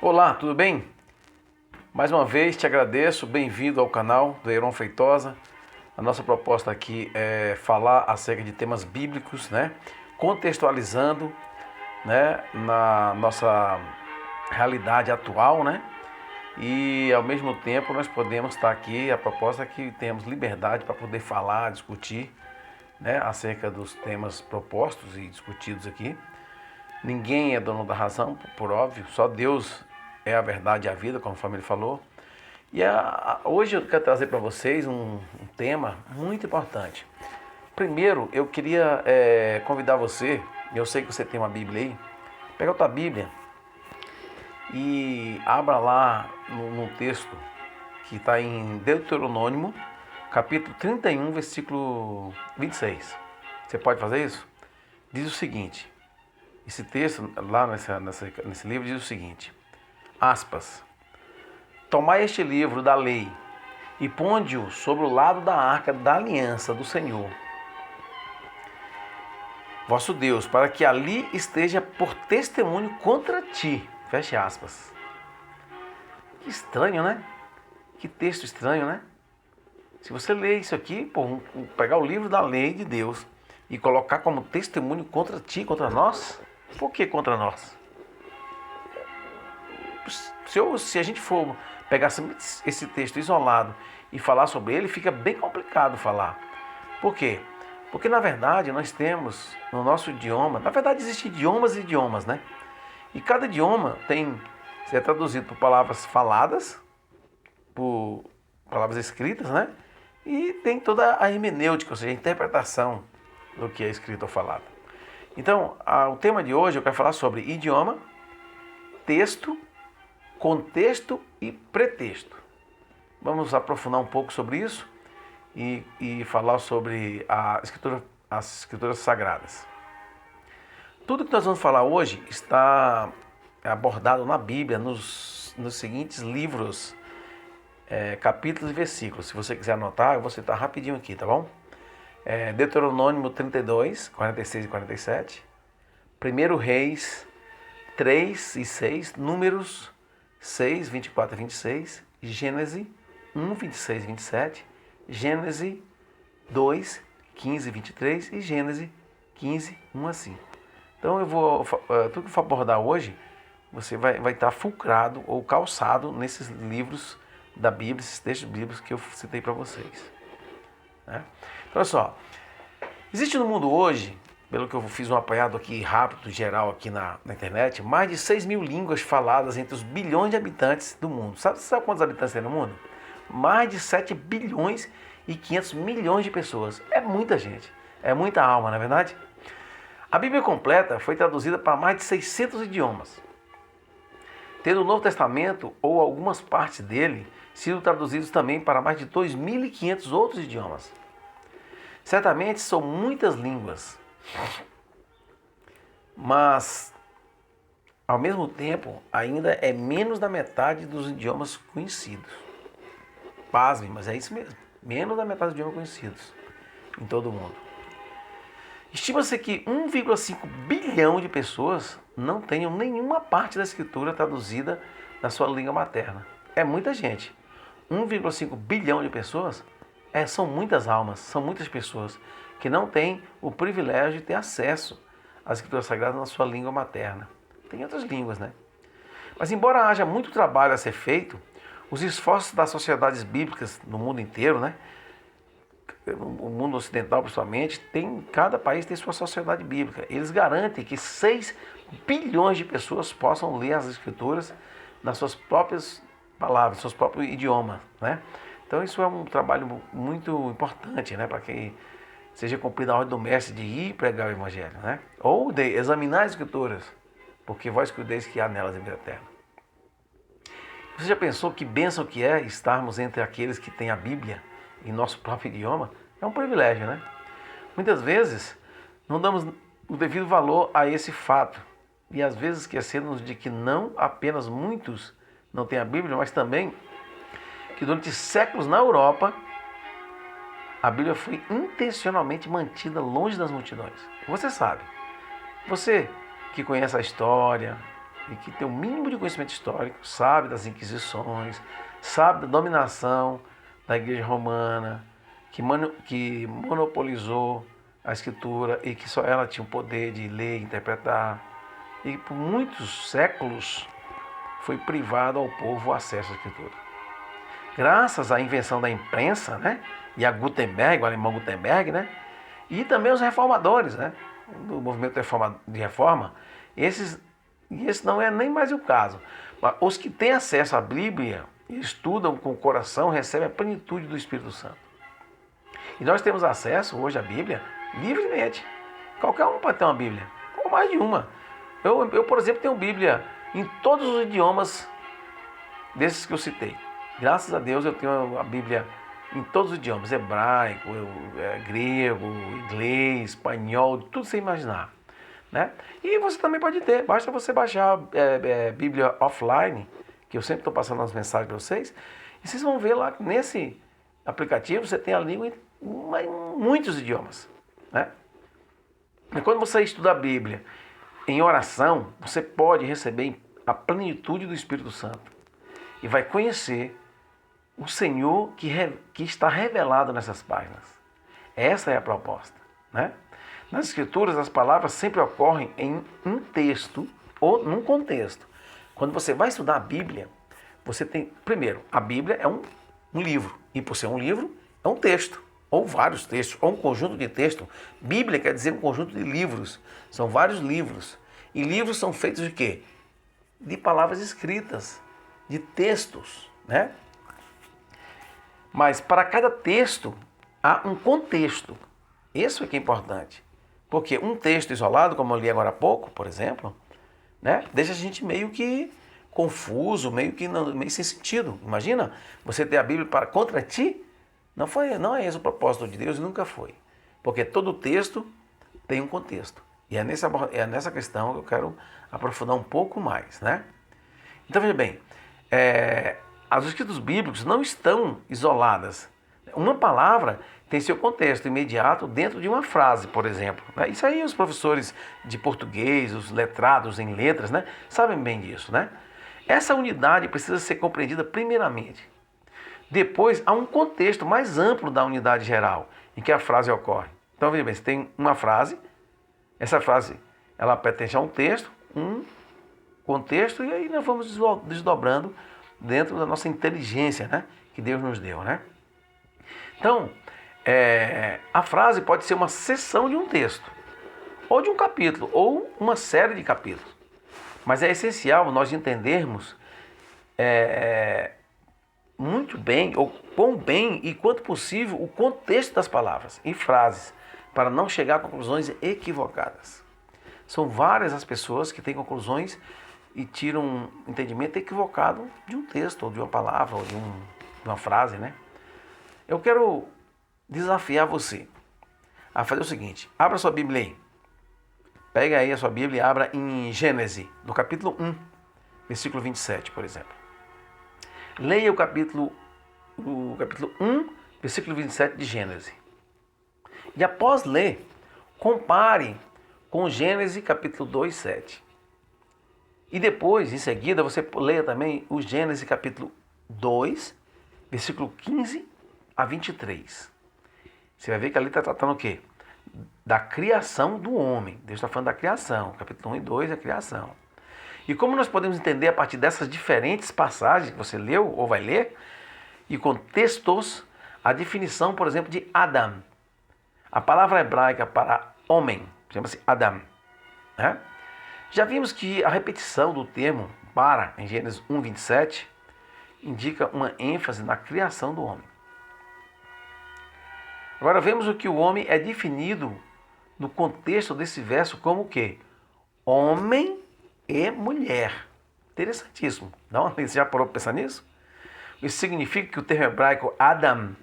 Olá, tudo bem? Mais uma vez te agradeço, bem-vindo ao canal do Heron Feitosa. A nossa proposta aqui é falar acerca de temas bíblicos, contextualizando, na nossa realidade atual, E ao mesmo tempo nós podemos estar aqui, a proposta é que temos liberdade para poder falar, discutir, acerca dos temas propostos e discutidos aqui. Ninguém é dono da razão, por óbvio, só Deus é a verdade e a vida, conforme ele falou. Hoje eu quero trazer para vocês um tema muito importante. Primeiro, eu queria convidar você, eu sei que você tem uma Bíblia aí, pega a tua Bíblia e abra lá no texto que está em Deuteronômio, capítulo 31, versículo 26. Você pode fazer isso? Diz o seguinte, esse texto lá nesse livro diz o seguinte, aspas, tomai este livro da lei e ponde-o sobre o lado da arca da aliança do Senhor, vosso Deus, para que ali esteja por testemunho contra ti. Feche aspas. Que estranho, né? Que texto estranho, né? Se você ler isso aqui, pegar o livro da lei de Deus e colocar como testemunho contra ti, contra nós, por que contra nós? Se a gente for pegar esse texto isolado e falar sobre ele, fica bem complicado falar. Por quê? Porque na verdade nós temos no nosso idioma, na verdade existem idiomas e idiomas, E cada idioma é traduzido por palavras faladas, por palavras escritas, E tem toda a hermenêutica, ou seja, a interpretação do que é escrito ou falado. Então, o tema de hoje eu quero falar sobre idioma, texto, contexto e pretexto. Vamos aprofundar um pouco sobre isso e falar sobre as escrituras sagradas. Tudo que nós vamos falar hoje está abordado na Bíblia, nos seguintes livros, capítulos e versículos. Se você quiser anotar, eu vou citar rapidinho aqui, tá bom? Deuteronômio 32, 46 e 47, 1 Reis 3 e 6, Números 6, 24 e 26, Gênesis 1, 26 e 27, Gênesis 2, 15 e 23 e Gênesis 15, 1 a 5. Então tudo que eu for abordar hoje, você vai estar fulcrado ou calçado nesses livros da Bíblia, esses textos bíblicos que eu citei para vocês. Então, olha só, existe no mundo hoje, pelo que eu fiz um apanhado aqui rápido, geral aqui na internet, mais de 6 mil línguas faladas entre os bilhões de habitantes do mundo. Sabe quantos habitantes tem no mundo? Mais de 7 bilhões e 500 milhões de pessoas. É muita gente, é muita alma, não é verdade? A Bíblia completa foi traduzida para mais de 600 idiomas, tendo o Novo Testamento ou algumas partes dele sido traduzidos também para mais de 2.500 outros idiomas. Certamente são muitas línguas, mas ao mesmo tempo ainda é menos da metade dos idiomas conhecidos. Pasmem, mas é isso mesmo, menos da metade dos idiomas conhecidos em todo o mundo. Estima-se que 1,5 bilhão de pessoas não tenham nenhuma parte da escritura traduzida na sua língua materna. É muita gente. 1,5 bilhão de pessoas são muitas almas, são muitas pessoas que não têm o privilégio de ter acesso às escrituras sagradas na sua língua materna. Tem outras línguas, Mas embora haja muito trabalho a ser feito, os esforços das sociedades bíblicas no mundo inteiro, o mundo ocidental principalmente, cada país tem sua sociedade bíblica. Eles garantem que 6 bilhões de pessoas possam ler as escrituras nas suas próprias palavras, seus próprios idiomas, Então isso é um trabalho muito importante, para que seja cumprida a ordem do mestre de ir pregar o evangelho, Ou de examinar as escrituras, porque vós cuideis que há nelas em vida eterna. Você já pensou que bênção que é estarmos entre aqueles que têm a Bíblia em nosso próprio idioma? É um privilégio, Muitas vezes não damos o devido valor a esse fato e às vezes esquecemos de que não apenas muitos não têm a Bíblia, mas também que durante séculos na Europa a Bíblia foi intencionalmente mantida longe das multidões. Você sabe, você que conhece a história, e que tem o mínimo de conhecimento histórico, sabe das Inquisições, sabe da dominação da Igreja Romana, que monopolizou a Escritura e que só ela tinha o poder de ler e interpretar. E por muitos séculos foi privado ao povo o acesso à Escritura. Graças à invenção da imprensa, né? E a Gutenberg, o alemão Gutenberg, né? E também os reformadores, né? Do movimento de reforma, esse não é nem mais o caso. Mas os que têm acesso à Bíblia e estudam com o coração recebem a plenitude do Espírito Santo. E nós temos acesso hoje à Bíblia livremente. Qualquer um pode ter uma Bíblia, ou mais de uma. Eu, por exemplo, tenho Bíblia em todos os idiomas desses que eu citei. Graças a Deus eu tenho a Bíblia em todos os idiomas, hebraico, grego, inglês, espanhol, tudo sem imaginar. Né? E você também pode ter, basta você baixar a Bíblia offline, que eu sempre estou passando as mensagens para vocês, e vocês vão ver lá que nesse aplicativo você tem a língua em muitos idiomas. Né? E quando você estuda a Bíblia em oração, você pode receber a plenitude do Espírito Santo e vai conhecer o Senhor que está revelado nessas páginas. Essa é a proposta. Né? Nas Escrituras, as palavras sempre ocorrem em um texto ou num contexto. Quando você vai estudar a Bíblia, você tem, primeiro, a Bíblia é um livro. E por ser um livro, é um texto. Ou vários textos, ou um conjunto de textos. Bíblia quer dizer um conjunto de livros. São vários livros. E livros são feitos de quê? De palavras escritas, de textos, né? Mas para cada texto há um contexto. Isso é que é importante. Porque um texto isolado, como eu li agora há pouco, por exemplo, né, deixa a gente meio que confuso, meio sem sentido. Imagina você ter a Bíblia contra ti. Não é esse o propósito de Deus e nunca foi. Porque todo texto tem um contexto. E é nessa questão que eu quero aprofundar um pouco mais. Né? Então, veja bem, as escrituras bíblicas não estão isoladas. Uma palavra tem seu contexto imediato dentro de uma frase, por exemplo. Né? Isso aí os professores de português, os letrados em letras, né, sabem bem disso. Né? Essa unidade precisa ser compreendida primeiramente. Depois, há um contexto mais amplo da unidade geral em que a frase ocorre. Então, veja bem, você tem uma frase, essa frase ela pertence a um texto, um contexto, e aí nós vamos desdobrando dentro da nossa inteligência, né, que Deus nos deu. Né? Então, a frase pode ser uma seção de um texto, ou de um capítulo, ou uma série de capítulos. Mas é essencial nós entendermos muito bem, ou quão bem e quanto possível, o contexto das palavras e frases, para não chegar a conclusões equivocadas. São várias as pessoas que têm conclusões e tiram um entendimento equivocado de um texto, ou de uma palavra, ou de uma frase. Né? Eu quero desafiar você a fazer o seguinte: abra sua Bíblia aí. Pega aí a sua Bíblia e abra em Gênesis, no capítulo 1, versículo 27, por exemplo. Leia o capítulo 1, versículo 27 de Gênesis. E após ler, compare com Gênesis capítulo 2, 7. E depois, em seguida, você leia também o Gênesis capítulo 2, versículo 15 a 23. Você vai ver que ali está tratando o quê? Da criação do homem. Deus está falando da criação. Capítulo 1 e 2 é a criação. E como nós podemos entender a partir dessas diferentes passagens que você leu ou vai ler, e contextos, a definição, por exemplo, de Adam. A palavra hebraica para homem chama-se Adam. Né? Já vimos que a repetição do termo para, em Gênesis 1, 27, indica uma ênfase na criação do homem. Agora vemos o que o homem é definido no contexto desse verso como o quê? Homem e mulher. Interessantíssimo. Não? Você já parou para pensar nisso? Isso significa que o termo hebraico Adam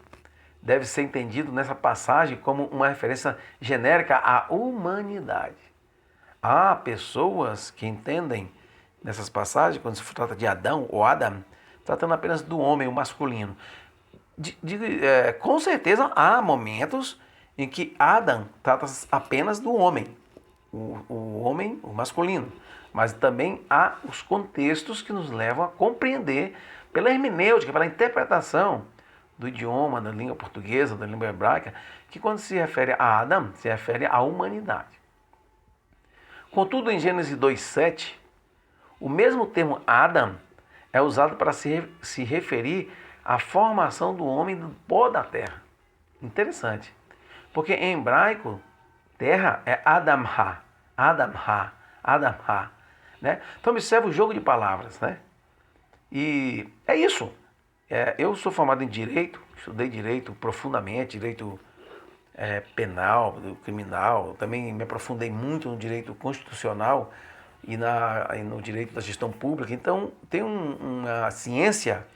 deve ser entendido nessa passagem como uma referência genérica à humanidade. Há pessoas que entendem nessas passagens, quando se trata de Adão ou Adam, tratando apenas do homem, o masculino. Com certeza há momentos em que Adam trata apenas do homem, o homem, o masculino. mas também há os contextos que nos levam a compreender pela hermenêutica, pela interpretação do idioma, da língua portuguesa, da língua hebraica, que quando se refere a Adão, se refere à humanidade. Contudo, em Gênesis 2:7, o mesmo termo Adam é usado para se referir à formação do homem do pó da terra. Interessante, porque em hebraico, terra é Adamha, Adamha, Adamha, né? Então observa o jogo de palavras, né? E é isso. Eu sou formado em Direito, estudei Direito profundamente, Direito penal, criminal, também me aprofundei muito no Direito Constitucional e no Direito da Gestão Pública. Então tem uma ciência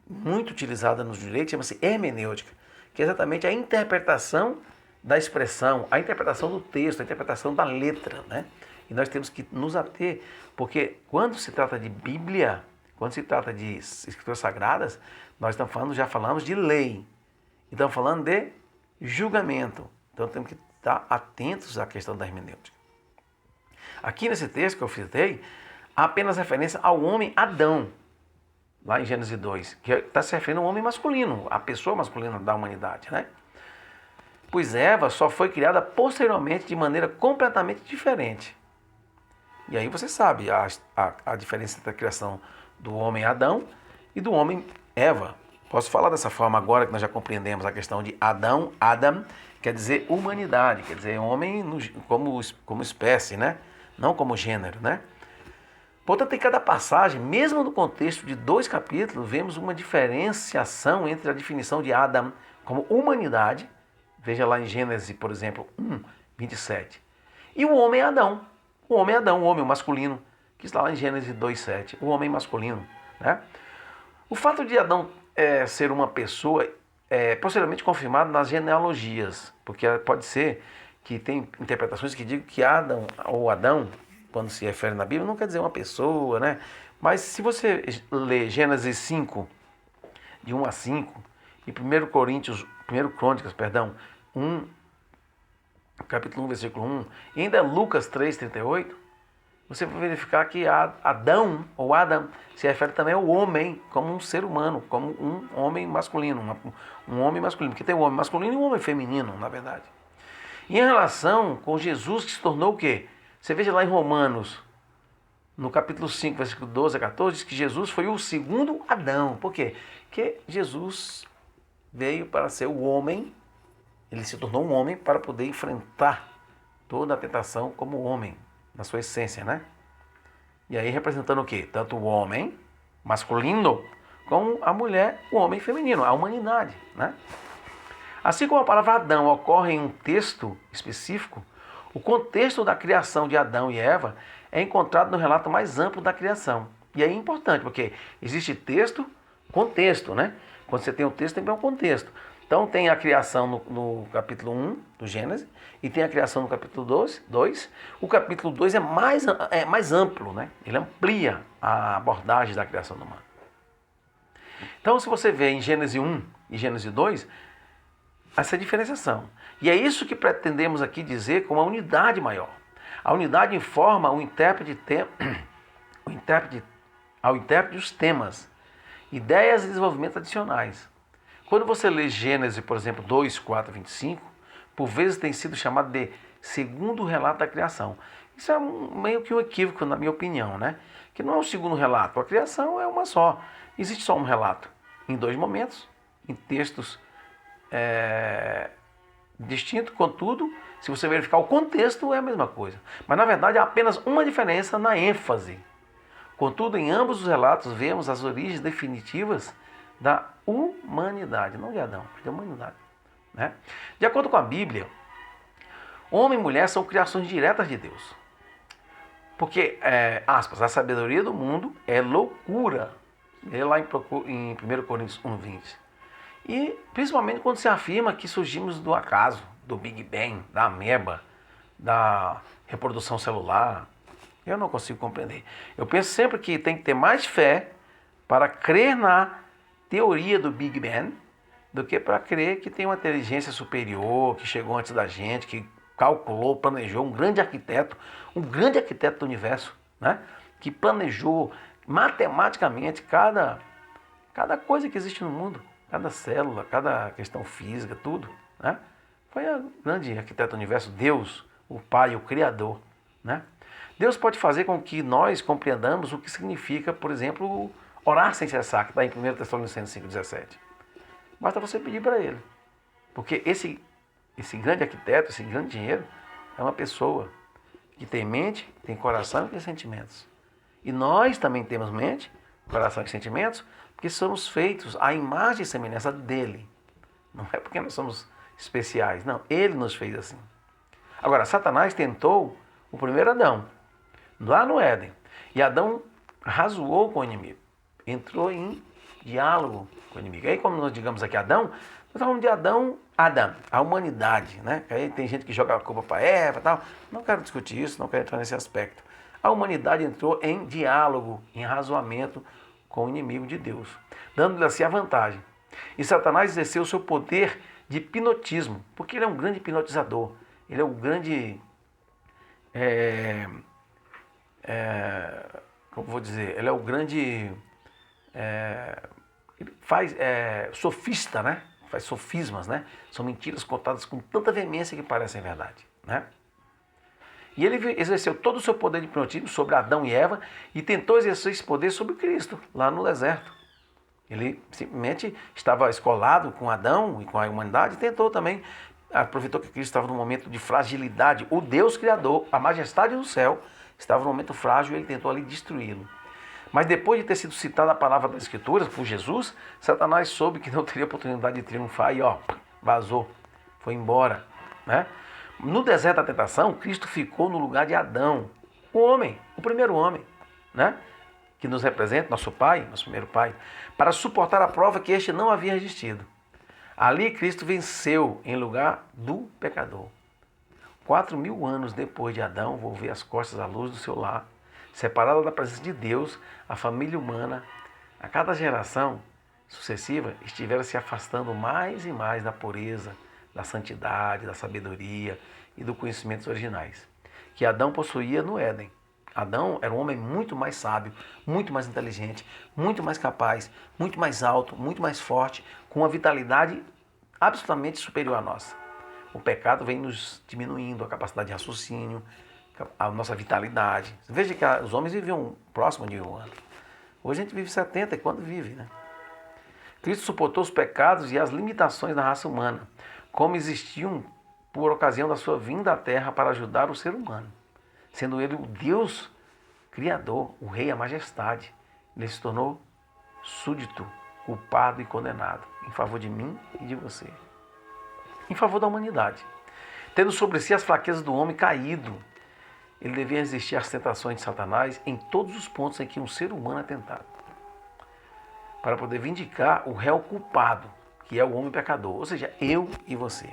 muito utilizada nos direitos, chama-se hermenêutica, que é exatamente a interpretação da expressão, a interpretação do texto, a interpretação da letra, né? E nós temos que nos ater, porque quando se trata de Bíblia, quando se trata de Escrituras Sagradas, nós já falamos de lei, e estamos falando de julgamento. Então temos que estar atentos à questão da hermenêutica. Aqui nesse texto que eu citei, há apenas referência ao homem Adão, lá em Gênesis 2, que está se referindo ao homem masculino, a pessoa masculina da humanidade, né? Pois Eva só foi criada posteriormente de maneira completamente diferente. E aí você sabe a diferença entre a criação do homem Adão e do homem Eva. Posso falar dessa forma agora que nós já compreendemos a questão de Adão, Adam, quer dizer humanidade, quer dizer homem como espécie, né? Não como gênero, né? Portanto, em cada passagem, mesmo no contexto de 2 capítulos, vemos uma diferenciação entre a definição de Adam como humanidade, veja lá em Gênesis, por exemplo, 1:27, e o homem Adão, o homem masculino, que está lá em Gênesis 2:7, o homem masculino, né? O fato de Adão ser uma pessoa é posteriormente confirmado nas genealogias, porque pode ser que tem interpretações que digam que Adão, ou Adão, quando se refere na Bíblia, não quer dizer uma pessoa, né? Mas se você ler Gênesis 5, de 1-5, e 1 Crônicas, capítulo 1, versículo 1, e ainda Lucas 3:38, você vai verificar que Adão, ou Adam, se refere também ao homem, como um ser humano, como um homem masculino, um homem masculino, porque tem um homem masculino e um homem feminino, na verdade. E em relação com Jesus, que se tornou o quê? Você veja lá em Romanos, no capítulo 5, versículo 12-14, diz que Jesus foi o segundo Adão. Por quê? Porque Jesus veio para ser o homem, ele se tornou um homem para poder enfrentar toda a tentação como homem, na sua essência, né? E aí representando o quê? Tanto o homem masculino, como a mulher, o homem feminino, a humanidade, né? Assim como a palavra Adão ocorre em um texto específico, o contexto da criação de Adão e Eva é encontrado no relato mais amplo da criação. E aí é importante, porque existe texto, contexto, né? Quando você tem um texto, tem um contexto. Então tem a criação no capítulo 1 do Gênesis e tem a criação no capítulo 2. O capítulo 2 é mais amplo, né? Ele amplia a abordagem da criação humana. Então se você vê em Gênesis 1 e Gênesis 2, essa diferenciação. E é isso que pretendemos aqui dizer com uma unidade maior. A unidade informa ao intérprete os temas, ideias e desenvolvimentos adicionais. Quando você lê Gênesis, por exemplo, 2, 4, 25, por vezes tem sido chamado de segundo relato da criação. Isso é meio que um equívoco, na minha opinião, né? Que não é o segundo relato. A criação é uma só. Existe só um relato, em 2 momentos, em textos distintos, contudo, se você verificar o contexto, é a mesma coisa. Mas, na verdade, há apenas uma diferença na ênfase. Contudo, em ambos os relatos, vemos as origens definitivas da humanidade, não de Adão, mas da humanidade, né? De acordo com a Bíblia, homem e mulher são criações diretas de Deus. Porque, aspas, a sabedoria do mundo é loucura. Lê lá em 1 Coríntios 1:20. E principalmente quando se afirma que surgimos do acaso, do Big Bang, da ameba, da reprodução celular. Eu não consigo compreender. Eu penso sempre que tem que ter mais fé para crer na teoria do Big Bang do que para crer que tem uma inteligência superior, que chegou antes da gente, que calculou, planejou, um grande arquiteto do universo, né? Que planejou matematicamente cada coisa que existe no mundo, cada célula, cada questão física, tudo, né? Foi a grande arquiteto do universo, Deus, o Pai, o Criador, né? Deus pode fazer com que nós compreendamos o que significa, por exemplo, orar sem cessar, que está em 1 Tessalonicenses 5,17. Basta você pedir para Ele. Porque esse grande arquiteto, esse grande dinheiro, é uma pessoa que tem mente, tem coração e tem sentimentos. E nós também temos mente, coração e sentimentos, porque somos feitos à imagem e semelhança dele. Não é porque nós somos especiais, não. Ele nos fez assim. Agora, Satanás tentou o primeiro Adão, lá no Éden. E Adão razoou com o inimigo. Entrou em diálogo com o inimigo. Aí, como nós digamos aqui Adão, nós falamos de Adão, a humanidade, né? Aí tem gente que joga a culpa para Eva e tal. Não quero discutir isso, não quero entrar nesse aspecto. A humanidade entrou em diálogo, em razoamento com o inimigo de Deus, dando-lhe assim a vantagem. E Satanás exerceu o seu poder de hipnotismo, porque ele é um grande hipnotizador. Ele é um grande... como vou dizer? Ele é o grande... ele faz sofista, né? Faz sofismas, né? São mentiras contadas com tanta veemência que parecem verdade, né? E ele exerceu todo o seu poder de hipnotismo sobre Adão e Eva e tentou exercer esse poder sobre Cristo, lá no deserto. Ele simplesmente estava escolado com Adão e com a humanidade e tentou também, aproveitou que Cristo estava num momento de fragilidade. O Deus Criador, a majestade do céu, estava num momento frágil e ele tentou ali destruí-lo. Mas depois de ter sido citada a palavra das Escrituras por Jesus, Satanás soube que não teria oportunidade de triunfar e vazou, foi embora, né? No deserto da tentação, Cristo ficou no lugar de Adão, o homem, o primeiro homem, né? Que nos representa, nosso pai, nosso primeiro pai, para suportar a prova que este não havia resistido. Ali Cristo venceu em lugar do pecador. 4.000 anos depois de Adão volver as costas à luz do seu lar, separada da presença de Deus, a família humana, a cada geração sucessiva, estivera se afastando mais e mais da pureza, da santidade, da sabedoria e dos conhecimentos originais, que Adão possuía no Éden. Adão era um homem muito mais sábio, muito mais inteligente, muito mais capaz, muito mais alto, muito mais forte, com uma vitalidade absolutamente superior à nossa. O pecado vem nos diminuindo a capacidade de raciocínio, a nossa vitalidade. Veja que os homens viviam próximo de 1 ano. Hoje a gente vive 70 e quando vive, né? Cristo suportou os pecados e as limitações da raça humana, como existiam por ocasião da sua vinda à Terra para ajudar o ser humano. Sendo ele o Deus Criador, o Rei, a majestade, ele se tornou súdito, culpado e condenado, em favor de mim e de você. Em favor da humanidade. Tendo sobre si as fraquezas do homem caído, ele devia resistir às tentações de Satanás em todos os pontos em que um ser humano é tentado, para poder vindicar o réu culpado, que é o homem pecador, ou seja, eu e você.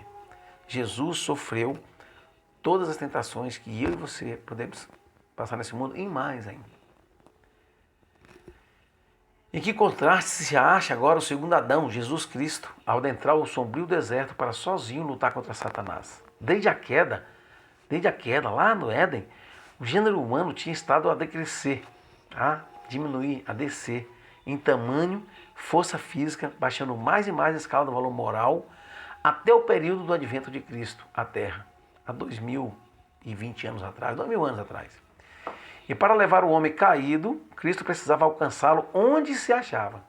Jesus sofreu todas as tentações que eu e você podemos passar nesse mundo e mais ainda. Em que contraste se acha agora o segundo Adão, Jesus Cristo, ao adentrar o sombrio deserto para sozinho lutar contra Satanás. Desde a queda, lá no Éden, o gênero humano tinha estado a decrescer, a diminuir, a descer em tamanho, força física, baixando mais e mais a escala do valor moral, até o período do advento de Cristo à Terra, há 2020 anos atrás, 2000 anos atrás. E para levar o homem caído, Cristo precisava alcançá-lo onde se achava.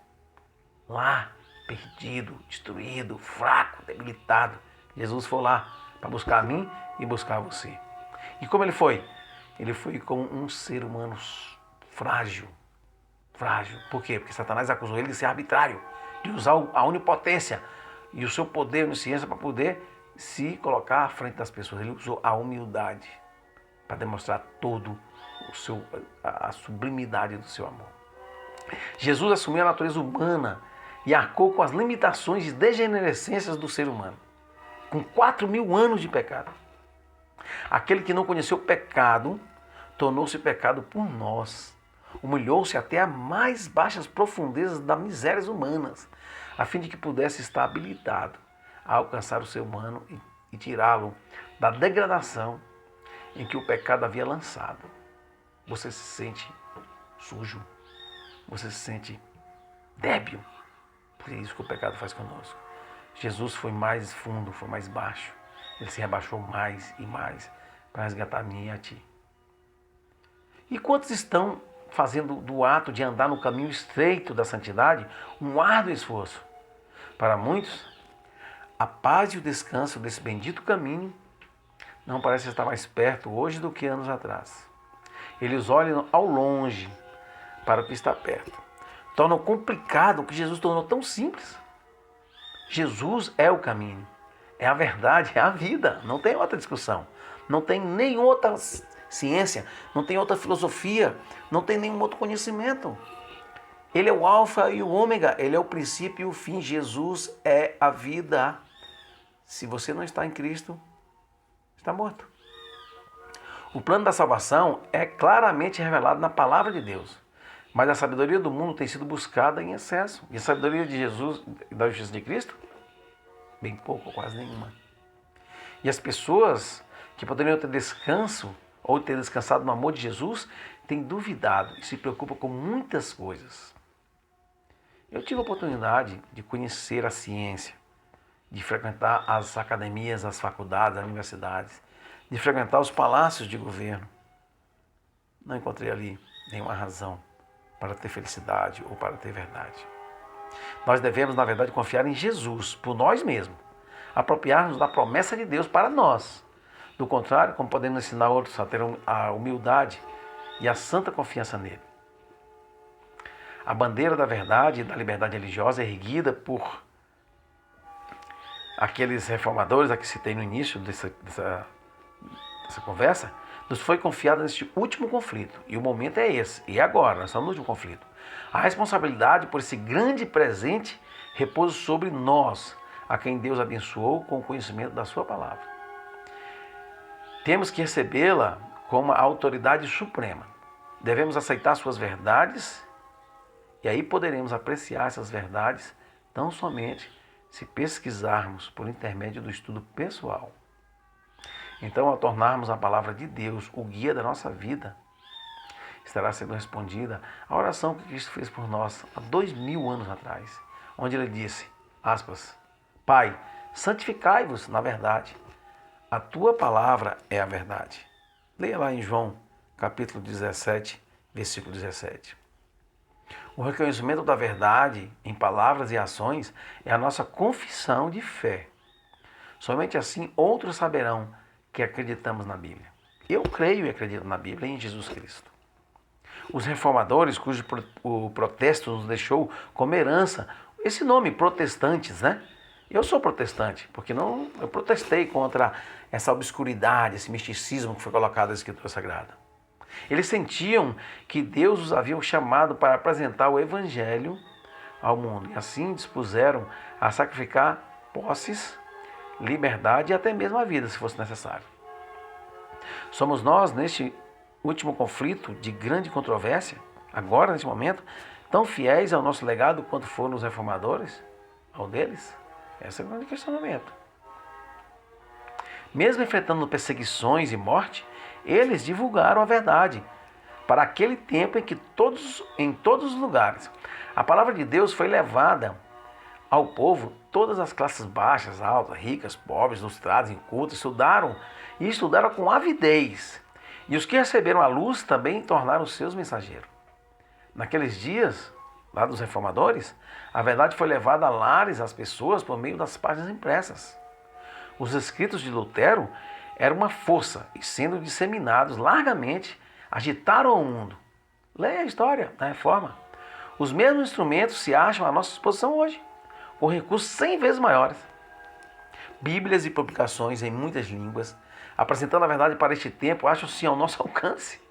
Lá, perdido, destruído, fraco, debilitado. Jesus foi lá para buscar a mim e buscar a você. E como ele foi? Ele foi como um ser humano frágil. Frágil. Por quê? Porque Satanás acusou ele de ser arbitrário, de usar a onipotência e o seu poder e onisciência para poder se colocar à frente das pessoas. Ele usou a humildade para demonstrar todo a sublimidade do seu amor. Jesus assumiu a natureza humana e arcou com as limitações e degenerescências do ser humano. Com 4.000 anos de pecado. Aquele que não conheceu o pecado, tornou-se pecado por nós. Humilhou-se até as mais baixas profundezas das misérias humanas, a fim de que pudesse estar habilitado a alcançar o ser humano e tirá-lo da degradação em que o pecado havia lançado. você se sente sujo, você se sente débil. Por isso que o pecado faz conosco. Jesus foi mais fundo, foi mais baixo. Ele se rebaixou mais e mais para resgatar a mim e a ti. E quantos estão fazendo do ato de andar no caminho estreito da santidade um árduo esforço? Para muitos, a paz e o descanso desse bendito caminho não parece estar mais perto hoje do que anos atrás. Eles olham ao longe para o que está perto. Tornam complicado o que Jesus tornou tão simples. Jesus é o caminho, é a verdade, é a vida. Não tem outra discussão. Não tem nenhuma outra ciência, não tem outra filosofia, não tem nenhum outro conhecimento. Ele é o alfa e o ômega, ele é o princípio e o fim. Jesus é a vida. Se você não está em Cristo, está morto. O plano da salvação é claramente revelado na palavra de Deus. Mas a sabedoria do mundo tem sido buscada em excesso. E a sabedoria de Jesus e da justiça de Cristo? Bem pouco, ou quase nenhuma. E as pessoas que poderiam ter descanso ou ter descansado no amor de Jesus têm duvidado e se preocupam com muitas coisas. Eu tive a oportunidade de conhecer a ciência, de frequentar as academias, as faculdades, as universidades, de frequentar os palácios de governo. Não encontrei ali nenhuma razão para ter felicidade ou para ter verdade. Nós devemos, na verdade, confiar em Jesus, por nós mesmos, apropriar-nos da promessa de Deus para nós. Do contrário, como podemos ensinar outros a ter a humildade e a santa confiança nele. A bandeira da verdade e da liberdade religiosa erguida por aqueles reformadores a que citei no início dessa conversa, nos foi confiada neste último conflito. E o momento é esse. E agora, nós estamos no último conflito. A responsabilidade por esse grande presente repousa sobre nós, a quem Deus abençoou com o conhecimento da sua palavra. Temos que recebê-la como a autoridade suprema. Devemos aceitar suas verdades e aí poderemos apreciar essas verdades tão somente se pesquisarmos por intermédio do estudo pessoal. Então, ao tornarmos a palavra de Deus o guia da nossa vida, estará sendo respondida a oração que Cristo fez por nós há 2000 anos atrás, onde ele disse, aspas, Pai, santificai-vos na verdade. A tua palavra é a verdade. Leia lá em João, capítulo 17, versículo 17. O reconhecimento da verdade em palavras e ações é a nossa confissão de fé. Somente assim outros saberão que acreditamos na Bíblia. Eu creio e acredito na Bíblia e em Jesus Cristo. Os reformadores, cujo o protesto nos deixou como herança, esse nome, protestantes, né? Eu sou protestante, porque eu protestei contra essa obscuridade, esse misticismo que foi colocado na Escritura Sagrada. Eles sentiam que Deus os havia chamado para apresentar o Evangelho ao mundo. E assim dispuseram a sacrificar posses, liberdade e até mesmo a vida, se fosse necessário. Somos nós, neste último conflito de grande controvérsia, agora, neste momento, tão fiéis ao nosso legado quanto foram os reformadores, ao deles? Esse é o grande questionamento. Mesmo enfrentando perseguições e morte, eles divulgaram a verdade para aquele tempo em que em todos os lugares a palavra de Deus foi levada ao povo. Todas as classes baixas, altas, ricas, pobres, ilustrados, incultos, estudaram com avidez. E os que receberam a luz também tornaram seus mensageiros. Naqueles dias, lá dos reformadores, a verdade foi levada a lares às pessoas por meio das páginas impressas. Os escritos de Lutero eram uma força e, sendo disseminados largamente, agitaram o mundo. Leia a história da Reforma. Os mesmos instrumentos se acham à nossa disposição hoje, com recursos 100 vezes maiores. Bíblias e publicações em muitas línguas, apresentando a verdade para este tempo, acham-se ao nosso alcance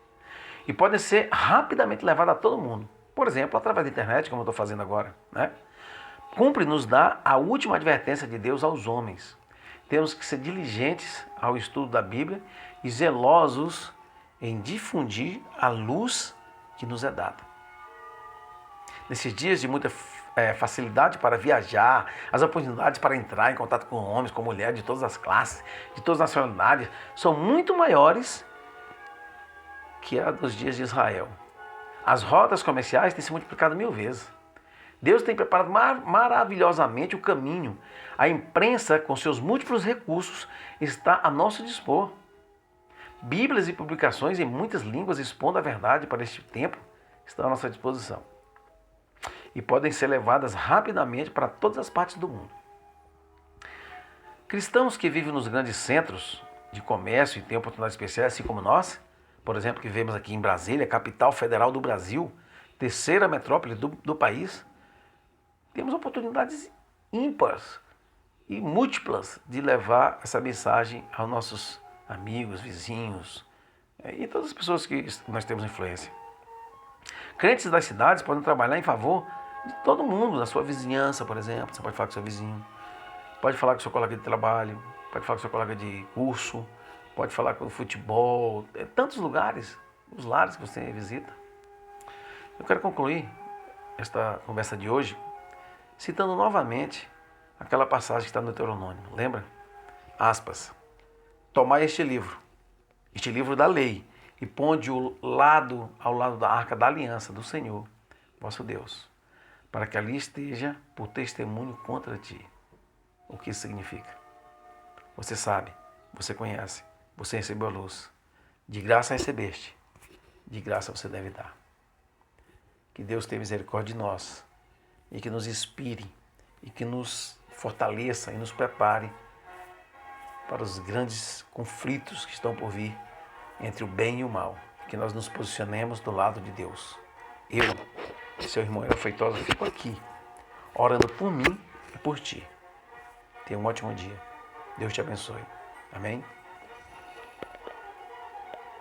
e podem ser rapidamente levadas a todo mundo. Por exemplo, através da internet, como eu estou fazendo agora, né? Cumpre nos dar a última advertência de Deus aos homens. Temos que ser diligentes ao estudo da Bíblia e zelosos em difundir a luz que nos é dada. Nesses dias de muita facilidade para viajar, as oportunidades para entrar em contato com homens, com mulheres de todas as classes, de todas as nacionalidades, são muito maiores que é a dos dias de Israel. As rotas comerciais têm se multiplicado 1000 vezes. Deus tem preparado maravilhosamente o caminho. A imprensa, com seus múltiplos recursos, está a nosso dispor. Bíblias e publicações em muitas línguas expondo a verdade para este tempo estão à nossa disposição. E podem ser levadas rapidamente para todas as partes do mundo. Cristãos que vivem nos grandes centros de comércio e têm oportunidades especiais, assim como nós, por exemplo, que vivemos aqui em Brasília, capital federal do Brasil, terceira metrópole do país, temos oportunidades ímpares e múltiplas de levar essa mensagem aos nossos amigos, vizinhos e todas as pessoas que nós temos influência. Crentes das cidades podem trabalhar em favor de todo mundo, da sua vizinhança, por exemplo. Você pode falar com seu vizinho, pode falar com seu colega de trabalho, pode falar com seu colega de curso, pode falar com o futebol, tantos lugares, os lares que você visita. Eu quero concluir esta conversa de hoje citando novamente aquela passagem que está no Deuteronômio. Lembra? Aspas. Tomai este livro da lei, e ponde-o ao lado da arca da aliança do Senhor, vosso Deus, para que ali esteja por testemunho contra ti. O que isso significa? Você sabe, você conhece, você recebeu a luz. De graça recebeste, de graça você deve dar. Que Deus tenha misericórdia de nós e que nos inspire e que nos fortaleça e nos prepare para os grandes conflitos que estão por vir entre o bem e o mal. Que nós nos posicionemos do lado de Deus. Eu, seu irmão Ela Feitosa, fico aqui, orando por mim e por ti. Tenha um ótimo dia. Deus te abençoe. Amém?